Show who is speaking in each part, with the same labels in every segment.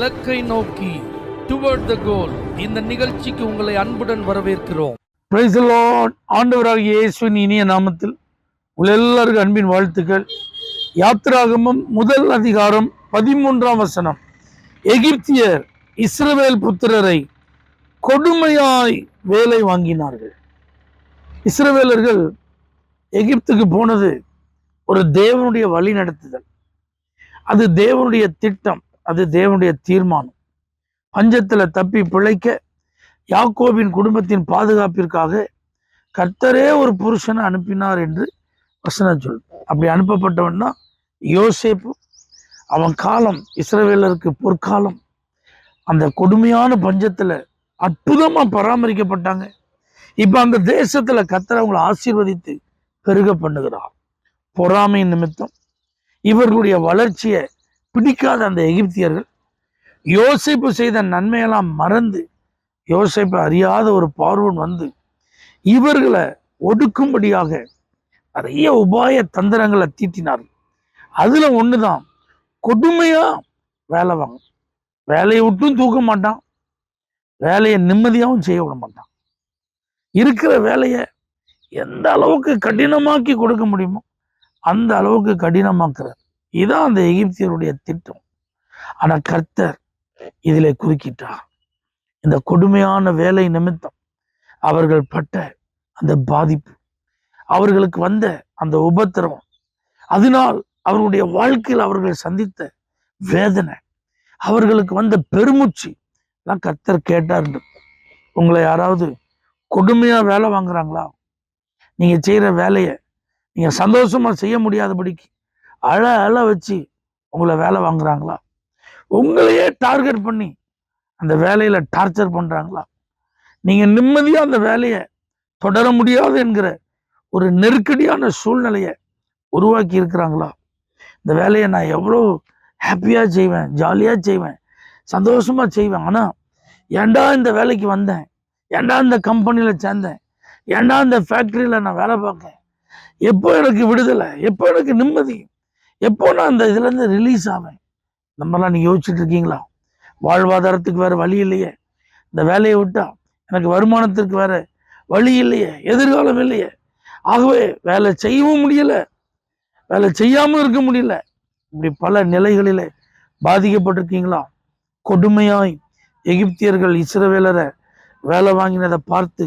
Speaker 1: இலக்கை நோக்கி டுவர்ட் த கோல் இந்த நிகழ்ச்சிக்கு உங்களை அன்புடன் வரவேற்கிறோம்.
Speaker 2: Praise the Lord. ஆண்டவராகிய இயேசுவின் இனிய நாமத்தில் உங்கள் எல்லாருக்கும் அன்பின் வாழ்த்துக்கள். யாத்திராகமம் முதல் அதிகாரம் 13ஆம் வசனம். எகிப்தியர் இஸ்ரவேல் புத்திரரை கொடுமையாய் வேலை வாங்கினார்கள். இஸ்ரவேலர்கள் எகிப்துக்கு போனது ஒரு தேவனுடைய வழி நடத்துதல். அது தேவனுடைய திட்டம், அது தேவனுடைய தீர்மானம். பஞ்சத்துல தப்பி பிழைக்க யாக்கோபின் குடும்பத்தின் பாதுகாப்பிற்காக கர்த்தரே ஒரு புருஷனை அனுப்பினார் என்று வசனம் சொல். அப்படி அனுப்பப்பட்டவன் தான் யோசேப்பு. அவன் காலம் இஸ்ரவேலருக்கு பொற்காலம். அந்த கொடுமையான பஞ்சத்துல அற்புதமா பராமரிக்கப்பட்டாங்க. இப்ப அந்த தேசத்துல கர்த்தர் அவங்களை ஆசீர்வதித்து பெருக பண்ணுகிறார். பொறாமை நிமித்தம் இவர்களுடைய வளர்ச்சியை பிடிக்காத அந்த எகிப்தியர்கள் யோசேப்பு செய்த நன்மையெல்லாம் மறந்து, யோசேப்பு அறியாத ஒரு பார்வன் வந்து இவர்களை ஒடுக்கும்படியாக நிறைய உபாய தந்திரங்களை தீட்டினார்கள். அதுல ஒண்ணுதான் கொடுமையா வேலை வாங்க. வேலையை விட்டும் தூக்க மாட்டான், வேலையை நிம்மதியாகவும் செய்ய விட மாட்டான். இருக்கிற வேலையை எந்த அளவுக்கு கடினமாக்கி கொடுக்க முடியுமோ அந்த அளவுக்கு கடினமாக்குறார். இதுதான் அந்த எகிப்தியருடைய திட்டம். ஆனா கர்த்தர் இதிலே குறுக்கிட்டார். இந்த கொடுமையான வேலை நிமித்தம் அவர்கள் பட்ட அந்த பாதிப்பு, அவர்களுக்கு வந்த அந்த உபத்திரவம், அதனால் அவர்களுடைய வாழ்க்கையில் அவர்கள் சந்தித்த வேதனை, அவர்களுக்கு வந்த பெருமூச்சு எல்லாம் கர்த்தர் கேட்டார். உங்களை யாராவது கொடுமையா வேலை வாங்குறாங்களா? நீங்க செய்யற வேலையை நீங்க சந்தோஷமா செய்ய முடியாதபடிக்கு அழ வச்சு உங்களை வேலை வாங்குறாங்களா? உங்களையே டார்கெட் பண்ணி அந்த வேலையில டார்ச்சர் பண்றாங்களா? நீங்க நிம்மதியா அந்த வேலையை தொடர முடியாது என்கிற ஒரு நெருக்கடியான சூழ்நிலையை உருவாக்கி இருக்கிறாங்களா? இந்த வேலையை நான் எவ்வளோ ஹாப்பியா செய்வேன், ஜாலியா செய்வேன், சந்தோஷமா செய்வேன், ஆனா ஏண்டா இந்த வேலைக்கு வந்தேன், ஏண்டா இந்த கம்பெனியில சேர்ந்தேன், ஏண்டா இந்த ஃபேக்டரியில நான் வேலை பார்க்கேன், எப்போ எனக்கு விடுதலை, எப்போ எனக்கு நிம்மதி, எப்போ நான் இந்த இதுல இருந்து ரிலீஸ் ஆவேன்? நம்மலாம் நீங்க யோசிச்சுட்டு இருக்கீங்களா? வாழ்வாதாரத்துக்கு வேற வழி இல்லையே, இந்த வேலையை விட்டா எனக்கு வருமானத்திற்கு வேற வழி இல்லையே, எதிர்காலம் இல்லையே, ஆகவே வேலை செய்யவும் முடியல, வேலை செய்யாம இருக்க முடியல, இப்படி பல நிலைகளிலே பாதிக்கப்பட்டிருக்கீங்களா? கொடுமையாய் எகிப்தியர்கள் இஸ்ரவேலரை வேலை வாங்கினதை பார்த்து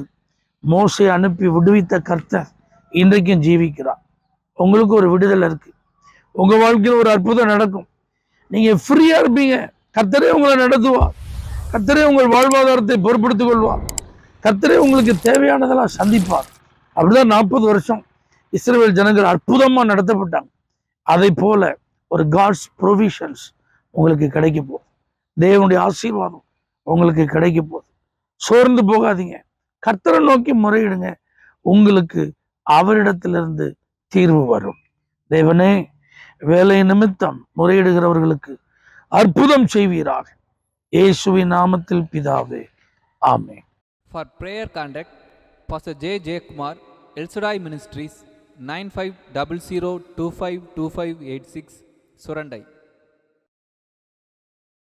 Speaker 2: மோசே அனுப்பி விடுவித்த கர்த்தர் இன்றைக்கும் ஜீவிக்கிறார். உங்களுக்கு ஒரு விடுதலை இருக்கு. உங்க வாழ்க்கையில் ஒரு அற்புதம் நடக்கும். நீங்க ஃப்ரீயா இருப்பீங்க. கர்த்தரே உங்களை நடத்துவார். கர்த்தரே உங்கள் வாழ்வாதாரத்தை பொறுப்படுத்திக் கொள்வார். கர்த்தரே உங்களுக்கு தேவையானதெல்லாம் சந்திப்பார். அப்படிதான் 40 வருஷம் இஸ்ரவேல் ஜனங்கள் அற்புதமா நடத்தப்பட்டாங்க. அதை போல ஒரு காட்ஸ் ப்ரொவிஷன்ஸ் உங்களுக்கு கிடைக்க போகுது. தேவனுடைய ஆசீர்வாதம் உங்களுக்கு கிடைக்க போகுது. சோர்ந்து போகாதீங்க. கர்த்தரை நோக்கி முறையிடுங்க. உங்களுக்கு அவரிடத்திலிருந்து தீர்வு வரும். தேவனே, வேலை நிமித்தம் முறையிடுகிறவர்களுக்கு அற்புதம் செய்வீராக. இயேசுவின் நாமத்தில் பிதாவே, ஆமென்.
Speaker 3: For prayer contact Pastor J. Kumar, El Shaddai Ministries, 9500252586, Surandai.